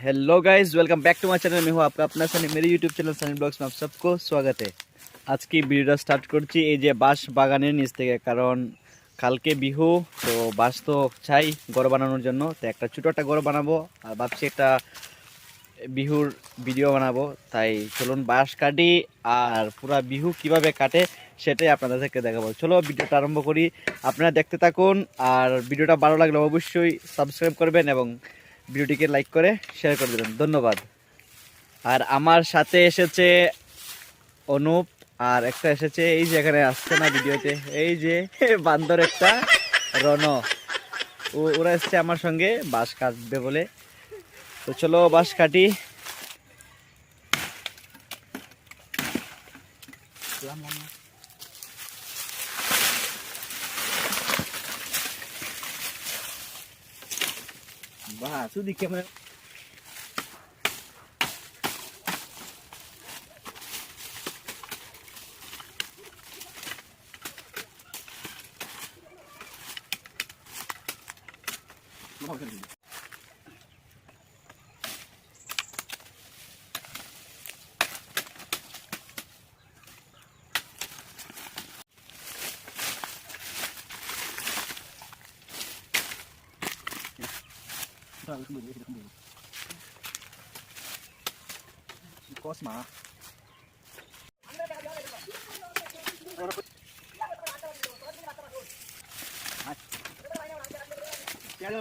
Hello guys, welcome back to my channel. मैं हूँ आपका अपना सनी। मेरे यूट्यूब चैनल सनी ब्लॉग्स में आप सबको स्वागत है। आज की ভিডিওটা স্টার্ট করছি এই যে বাঁশ বাগানের নিচ থেকে, কারণ কালকে বিহু, তো বাঁশ তো চাই ঘর বানানোর জন্য। তো একটা ছোটো একটা ঘর বানাবো আর ভাবছি একটা বিহুর ভিডিও বানাবো। তাই চলুন বাঁশ কাটি আর পুরা বিহু কিভাবে কাটে সেটাই আপনাদেরকে দেখাবো। চলো ভিডিওটা আরম্ভ করি, আপনারা দেখতে থাকুন। আর ভিডিওটা ভালো লাগলে অবশ্যই সাবস্ক্রাইব করবেন এবং ভিডিওটিকে লাইক করে শেয়ার করে দেবেন। ধন্যবাদ। আর আমার সাথে এসেছে অনুপ, আর একটা এসেছে এই যে এখানে আসছে না ভিডিওতে, এই যে বান্দর একটা রণ, ওরা এসছে আমার সঙ্গে বাঁশ কাটবে বলে। তো চলো বাঁশ কাটি। বাহ, শুধু ক্যামেরা Cosma. হ্যালো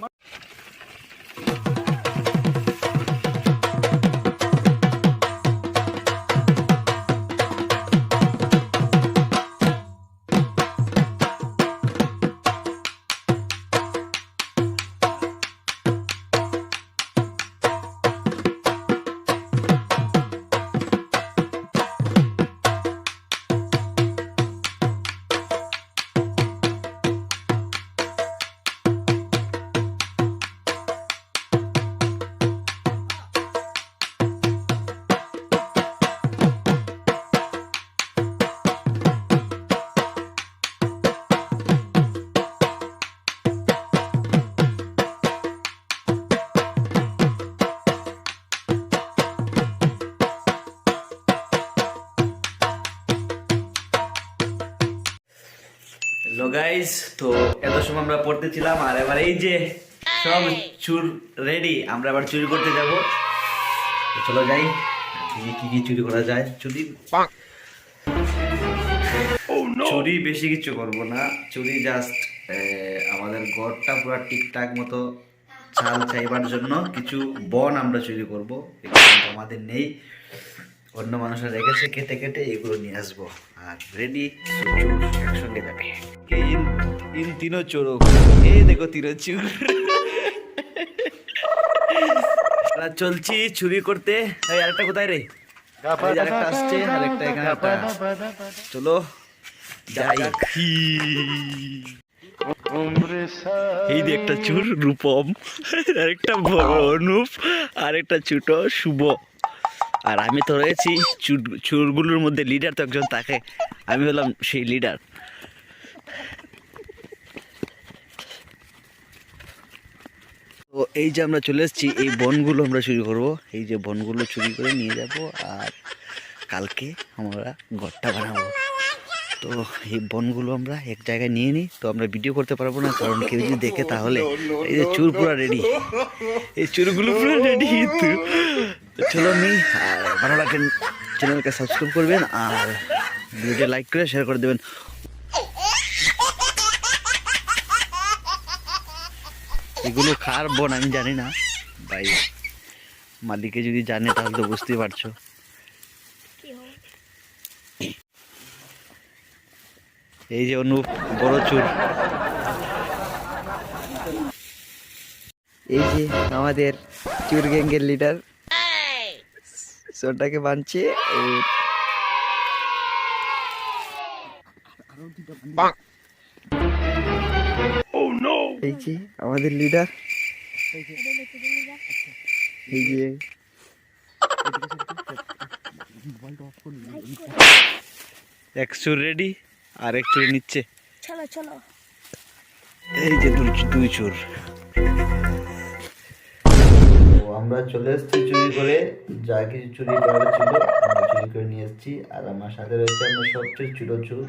গাইস, তো এত সময় আমরা পড়তেছিলাম আর এবার এই যে সব চুর রেডি, আমরা আবার চুরি করতে যাব। চলো যাই, কি কি চুরি করা যায়। চুরি বেশি কিছু করব না, চুরি জাস্ট আমাদের ঘরটা পুরো ঠিকঠাক মতো চাল চাইবার জন্য কিছু বন আমরা চুরি করব। আমাদের নেই, অন্য মানুষরা রেখেছে কেটে কেটে, এগুলো নিয়ে আসবো। আর রেডি, একসঙ্গে যাবে। ইন তিনো চোরক, এই দেখো তিনো চুর। চলছি চুরি করতে। আরেকটা কোথায় রে? আরেকটা আসছে, আরেকটা এখানে। চলো যাই। এই যে একটা চুর রূপম, আরেকটা অনুপ, আরেকটা ছোট শুভ। আর আমি তো রয়েছি চুরগুলোর মধ্যে লিডার, তো একজন তাকে, আমি হলাম সেই লিডার। তো এই যে আমরা চলে এসেছি, এই বনগুলো আমরা চুরি করব। এই যে বনগুলো চুরি করে নিয়ে যাব আর কালকে আমরা ঘরটা বানাবো। তো এই বনগুলো আমরা এক জায়গায় নিয়ে নিই, তো আমরা ভিডিও করতে পারবো না, কারণ কেউ যদি দেখে তাহলে। এই যে চুর পুরো রেডি, এই চুরগুলো পুরো রেডি। তো চলো নিই, আর ভালো লাগলে চ্যানেলকে সাবস্ক্রাইব করবেন আর ভিডিওটা লাইক করে শেয়ার করে দেবেন। এগুলো কার বন আমি জানি না ভাই, মালিকে যদি জানে তাহলে তো বুঝতেই পারছো। এই যে অনুপ বড় চুর, এই যে আমাদের চুর গ্যাংয়ের লিডার, চোরটাকে বাঁধছে। এই যে আমাদের লিডার, এই যে এক চুর রেডি আর এক চুর নিচ্ছে। চলো চলো, এই যে দুই চুর। আমরা চলে এসেছি চুরি করে, যা কিছু চুরি করার ছিল আমরা চুরি করে নিয়ে এসেছি। আর আমার সাথে রয়েছে আমরা সবচেয়ে ছোট চুর,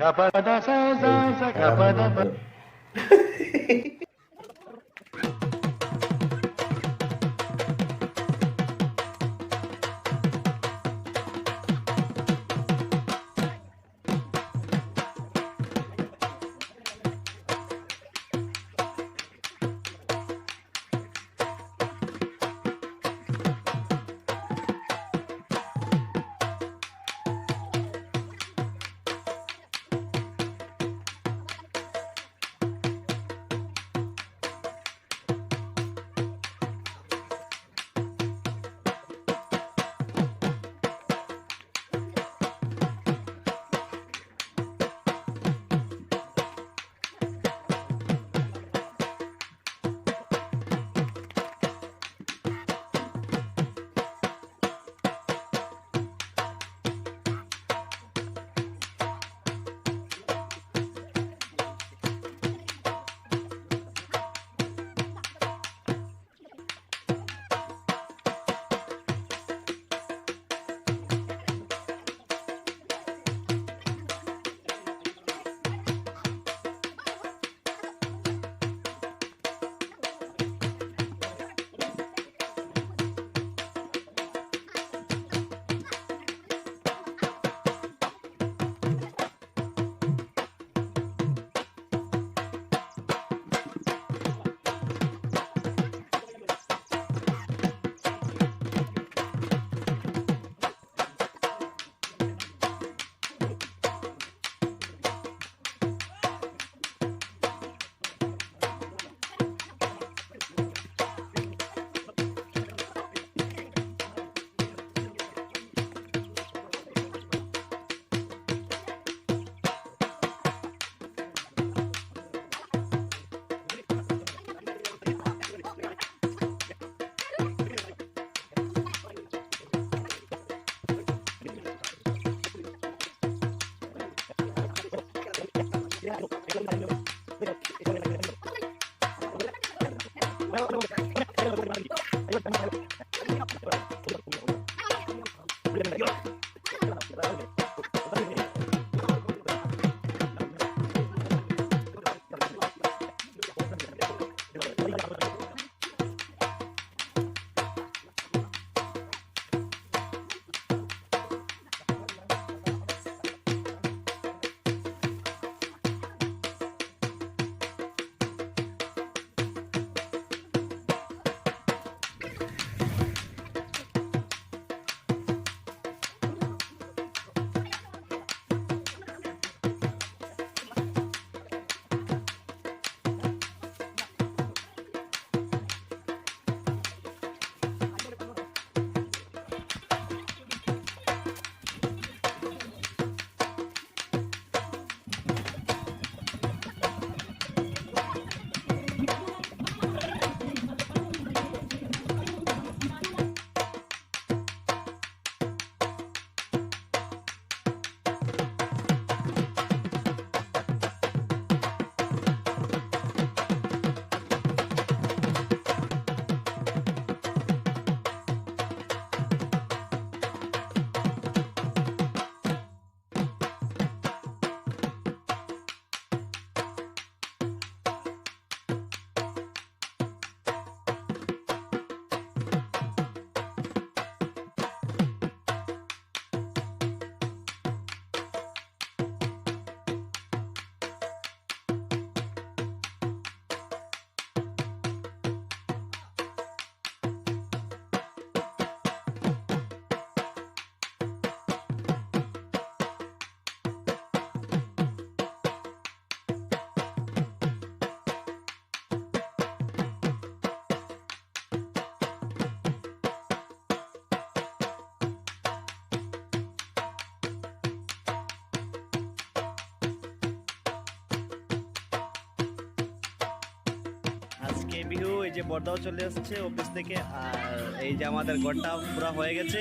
আজকে বিহু, এই যে বর্দাও চলে আসছে অফিস থেকে, আর এই যে আমাদের ঘরটা পুরো হয়ে গেছে,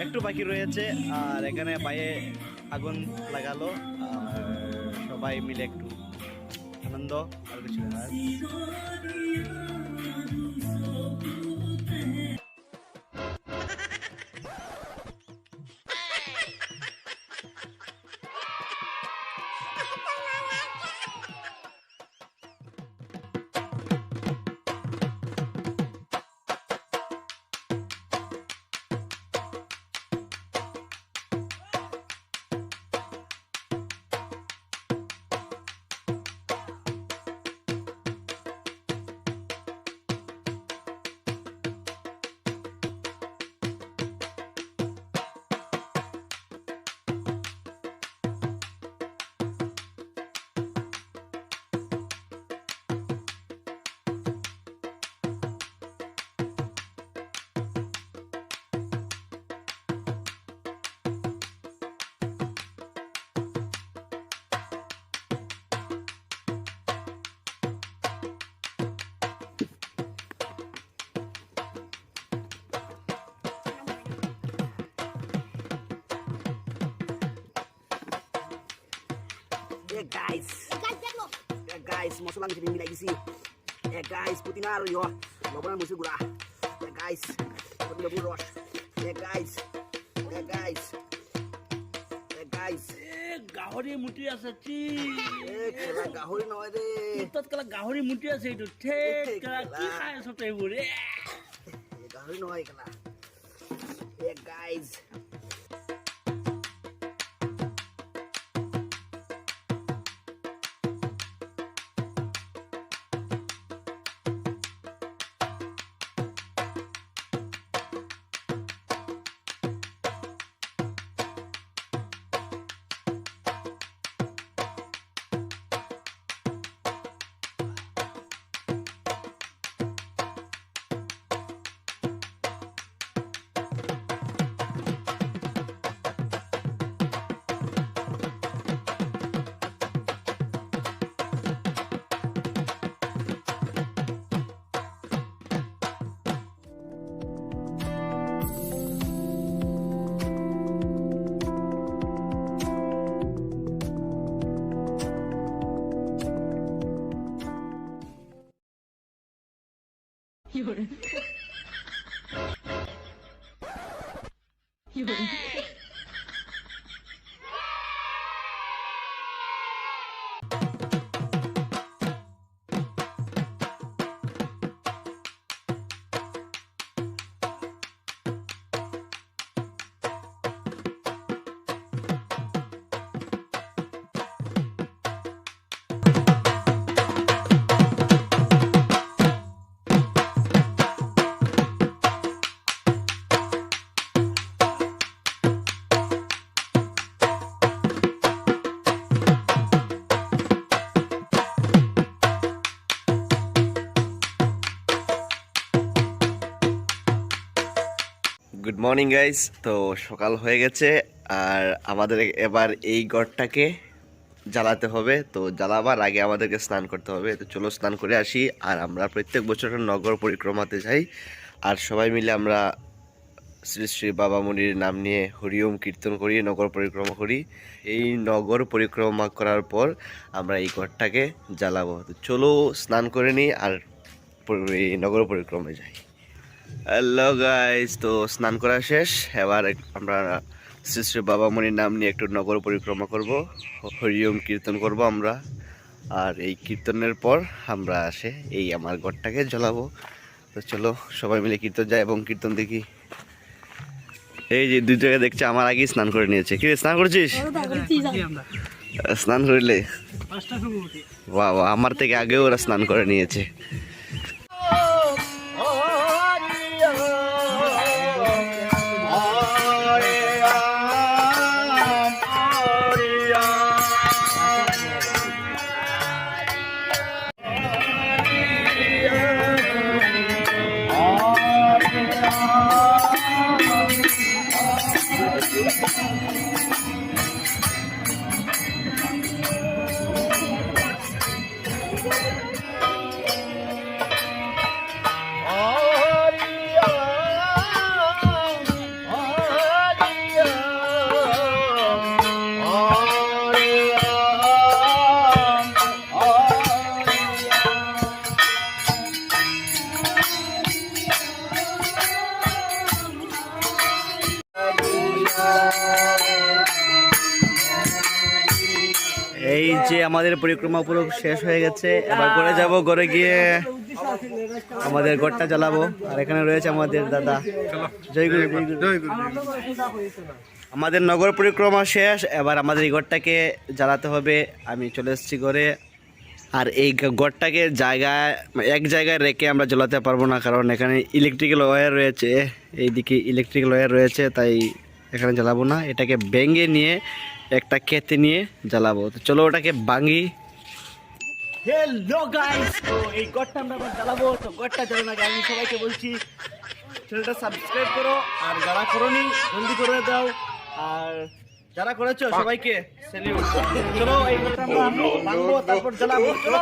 একটু বাকি রয়েছে। আর এখানে বাইরে আগুন লাগালো, আর সবাই মিলে একটু আনন্দ, আর কিছু না। guys, mosok lang kini lagi sih. Guys, putina yo. Lobaran musuh gura. Guys, putina buros. Guys. গাহৰি মুটি আছে চি Kela gahori no de. তাত কেলা গাহৰি মুটি আছে এইটো ঠেক কেলা কি খাই আছ তই এইবোৰ Gahori no kela. Guys. Good morning guys. তো সকাল হয়ে গেছে আর আমাদের এবার এই ঘরটাকে জ্বালাতে হবে। তো জ্বালাবার আগে আমাদেরকে স্নান করতে হবে। তো চলো স্নান করে আসি। আর আমরা প্রত্যেক বছর নগর পরিক্রমাতে যাই আর সবাই মিলে আমরা শ্রী শ্রী বাবা মুনির নাম নিয়ে হরিওম কীর্তন করি, নগর পরিক্রমা করি। এই নগর পরিক্রমা করার পর আমরা এই ঘরটাকে জ্বালাবো। তো চলো স্নান করে নিই আর এই নগর পরিক্রমায় যাই। হ্যালো গাইস, তো স্নান করা শেষ। এবার আমরা শ্রী শ্রী বাবা মনির নাম নিয়ে একটু নগর পরিক্রমা করব, হরিওম কীর্তন করব আমরা। আর এই কীর্তনের পর আমরা এই আমার ঘরটাকে জ্বালাবো। তো চলো সবাই মিলে কীর্তন যাই এবং কীর্তন দেখি। এই যে দুই জায়গায় দেখছে আমার আগেই স্নান করে নিয়েছে। কি রে, স্নান করেছিস? স্নান করলে বাহ, আমার থেকে আগেও ওরা স্নান করে নিয়েছে। এই যে আমাদের পরিক্রমা পুরো শেষ হয়ে গেছে। এবার ঘরে যাব, ঘরে গিয়ে আমাদের ঘরটা জ্বালাবো। আর এখানে রয়েছে আমাদের দাদা। জয় গুরু, জয় গুরু। আমাদের নগর পরিক্রমা শেষ, এবার আমাদের এই ঘরটাকে জ্বালাতে হবে। আমি চলে এসেছি ঘরে। আর এই ঘরটাকে এক জায়গায় রেখে আমরা জ্বালাতে পারবো না, কারণ এখানে ইলেকট্রিক্যাল ওয়্যার রয়েছে। এইদিকে ইলেকট্রিক্যাল ওয়্যার রয়েছে, তাই এখানে জ্বালাবো না। এটাকে ভেঙে নিয়ে একটা খেতে নিয়ে জ্বালাবো। তো চলো ওটাকে ভাঙি। হ্যালো গাইস, তো এই ঘরটা আমরা জ্বালাবো। তো ঘরটা জ্বালানোর আগে আমি সবাইকে বলছি চ্যানেলটা সাবস্ক্রাইব করো, আর যারা করোনি জলদি করে দাও, আর যারা করেছো সবাইকে সেলিউট। চলো এই ঘরটা আমরা ভাঙবো, তারপর জ্বালাবো। চলো।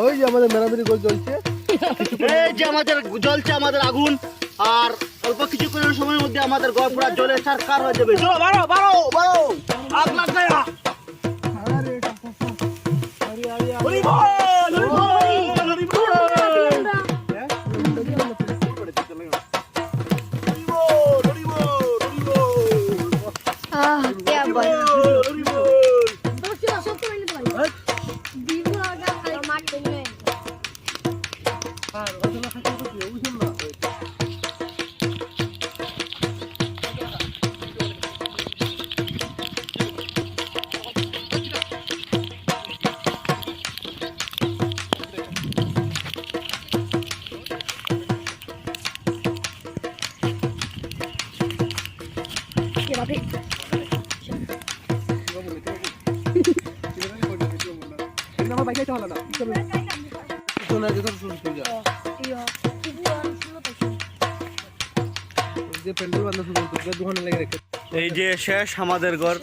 ওই যে আমাদের মেরামেরি গোল চলছে, এই যে আমাদের জ্বলছে আমাদের আগুন, আর অল্প কিছুক্ষণের সময়ের মধ্যে আমাদের ঘর পুরা জ্বলে ছারখার হয়ে যাবে। চলো বাড়ো বাড়ো বাড়ো, আগ লাগবে না। হরি বল, হরি বল, হরি বল। এই যে শেষ আমাদের ঘর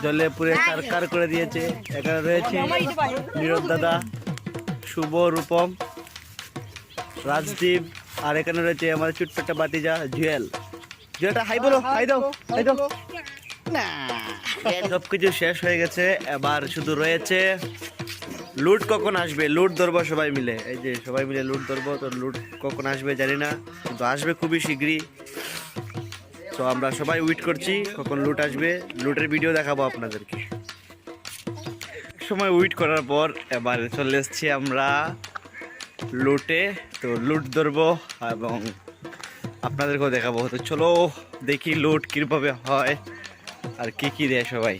জলে পুরে কারকার করে দিয়েছে। এখানে রয়েছে নীরব দাদা, শুভ, রূপম, রাজদীপ, আর এখানে রয়েছে আমাদের চুটপেটা বাতিজা জুয়েল। জুয়েলটা হাই বলো, হাই দাও, হাই দাও। সবকিছু শেষ হয়ে গেছে, এবার শুধু রয়েছে লুট। কখন আসবে লুট ধরবো সবাই মিলে, এই যে সবাই মিলে লুট ধরবো। তো লুট কখন আসবে জানি না, কিন্তু আসবে খুবই শীঘ্রই। তো আমরা সবাই ওয়েট করছি কখন লুট আসবে, লুটের ভিডিও দেখাবো আপনাদেরকে। সময় ওয়েট করার পর এবার চলে এসেছি আমরা লুটে। তো লুট ধরবো এবং আপনাদেরকেও দেখাবো। তো চলো দেখি লুট কীভাবে হয় আর কি কি দেয় সবাই।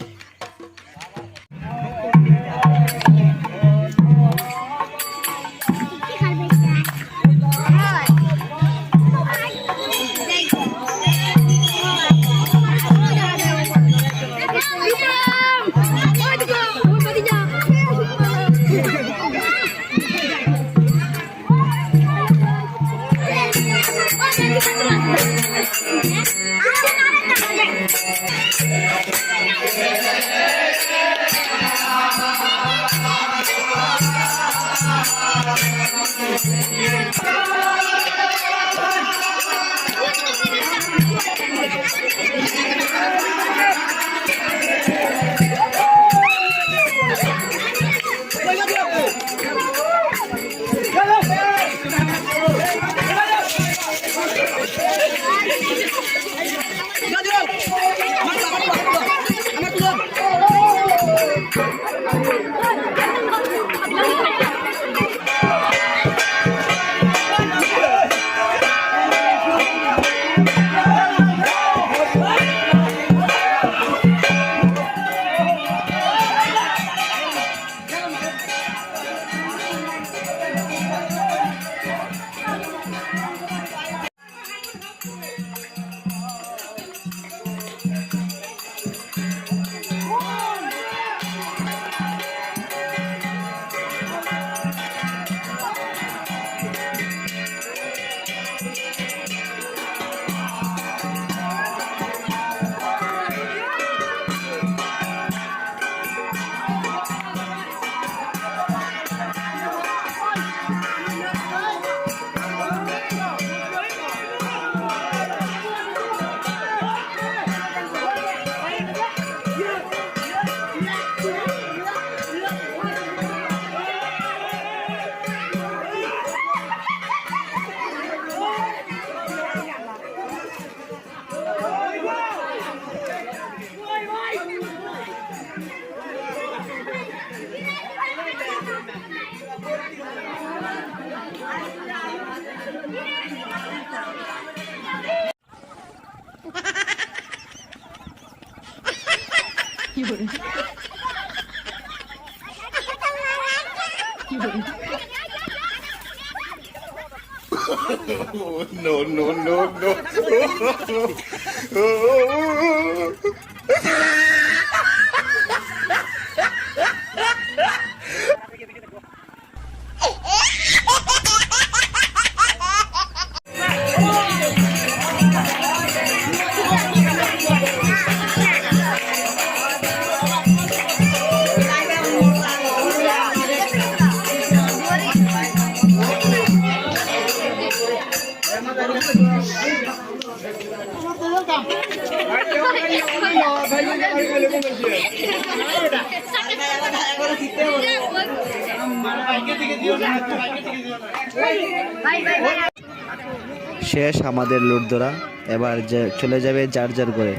শেষ আমাদের লুট ধরা, এবার চলে যাবে যার যার করে।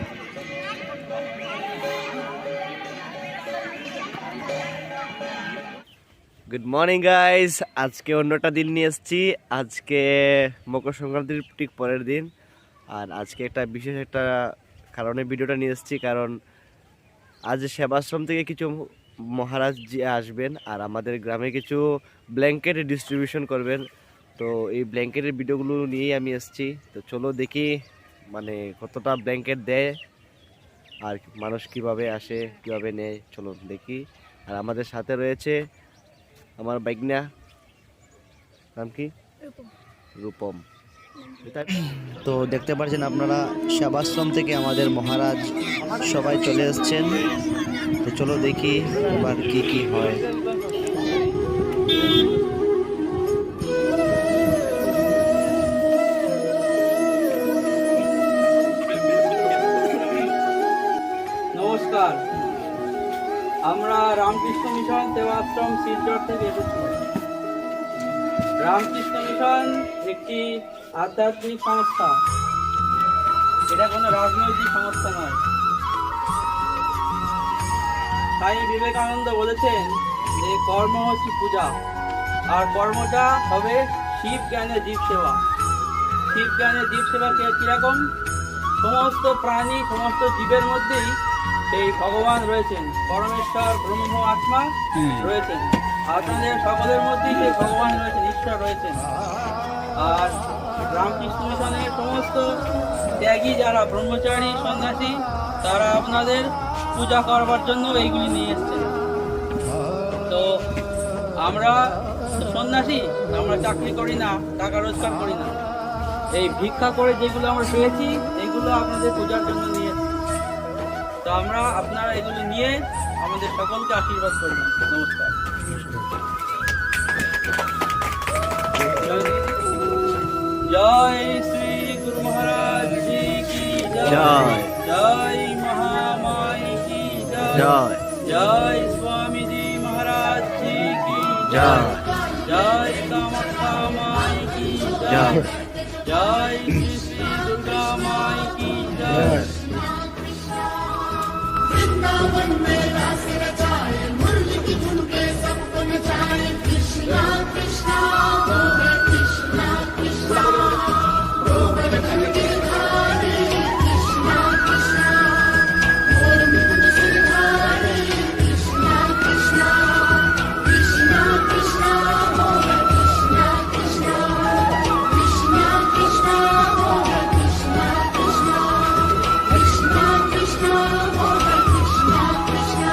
গুড মর্নিং গাইস, আজকে অন্যটা দিন নিয়ে এসেছি। আজকে মকর সংক্রান্তির ঠিক পরের দিন, আর আজকে একটা বিশেষ একটা কারণে ভিডিওটা নিয়ে এসেছি। কারণ আজ সেবাশ্রম থেকে কিছু মহারাজ জি আসবেন আর আমাদের গ্রামে কিছু ব্ল্যাঙ্কেট ডিস্ট্রিবিউশন করবেন। তো এই ব্ল্যাঙ্কেটের ভিডিওগুলো নিয়েই আমি এসেছি। তো চলো দেখি মানে কতটা ব্ল্যাঙ্কেট দেয় আর মানুষ কিভাবে আসে কিভাবে নেয়, চলো দেখি। আর আমাদের সাথে রয়েছে আমার বাইকনা, নাম কি? রূপম। তো দেখতে পাচ্ছেন আপনারা সেবাশ্রম থেকে আমাদের মহারাজ সবাই চলে এসেছেন। তো চলো দেখি এবার কি কি হয়। নমস্কার, আমরা রামকৃষ্ণ মিশন সেবাশ্রম শিলচর থেকে এসেছি। রামকৃষ্ণ মিশন একটি আধ্যাত্মিক সংস্থা, এটা কোনো রাজনৈতিক সংস্থা নয়। স্বামী বিবেকানন্দ বলেছেন যে কর্ম হচ্ছে পূজা, আর কর্মটা হবে শিব জ্ঞানে জীব সেবা। শিব জ্ঞানে জীব সেবা কিরকম? সমস্ত প্রাণী সমস্ত জীবের মধ্যেই সেই ভগবান রয়েছেন, পরমেশ্বর ব্রহ্ম আত্মা রয়েছেন। আপনাদের সকলের মধ্যেই সেই ভগবান রয়েছেন, ঈশ্বর রয়েছেন। আর রামকৃষ্ণ মিশনের সমস্ত ত্যাগী যারা ব্রহ্মচারী সন্ন্যাসী, তারা আপনাদের পূজা করবার জন্য এইগুলি নিয়ে এসছেন। তো আমরা সন্ন্যাসী, আমরা চাকরি করি না, টাকা রোজগার করি না। এই ভিক্ষা করে যেগুলো আমরা পেয়েছি এগুলো আপনাদের পূজার জন্য নিয়ে এসেছি। তো আপনারা এগুলো নিয়ে আমাদের সকলকে আশীর্বাদ করবেন। নমস্কার। জয় শ্রী গুরু মহারাজ জি কি জয়। জয় মহামাই কি জয়। জয় স্বামীজি মহারাজ জি কি জয়। জয় কামাখ্যা মাই কি জয়। জয় শ্রী শ্রী দুর্গা মাই কি জয়। वृंदावन में रास रचाए, मुरली की धुन पे सबको नचाए। कृष्णा कृष्णा बोले कृष्णा कृष्णा, गोवर्धन गिरधारी कृष्णा कृष्णा, मोर मुकुट सिरधारी कृष्णा कृष्णा। कृष्णा कृष्णा बोले कृष्णा कृष्णा, कृष्णा कृष्णा बोले कृष्णा कृष्णा, कृष्णा कृष्णा बोले कृष्णा कृष्णा।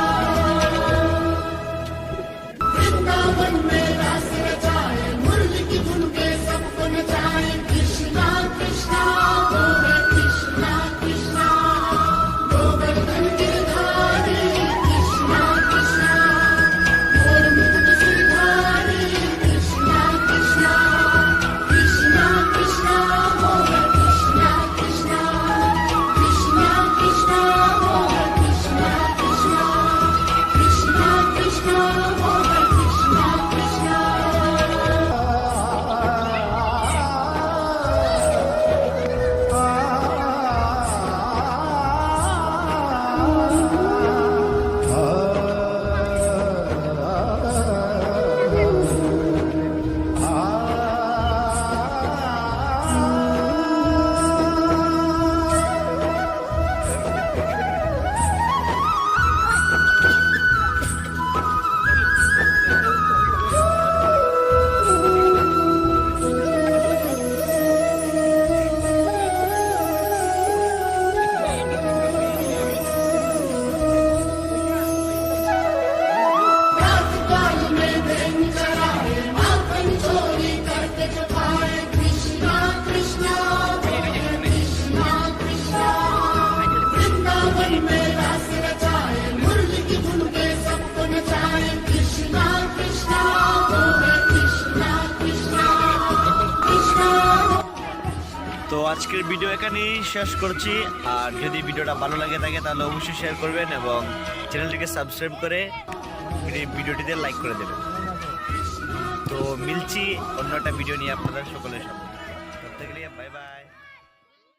আজকের ভিডিও এখানেই শেষ করছি। আর যদি ভিডিওটা ভালো লাগে থাকে তাহলে অবশ্যই শেয়ার করবেন এবং চ্যানেলটিকে সাবস্ক্রাইব করে ভিডিওটিতে লাইক করে দেবেন। তো মিলছি অন্য একটা ভিডিও নিয়ে আপনাদের সকলের সামনে। ততক্ষণ বাই বাই।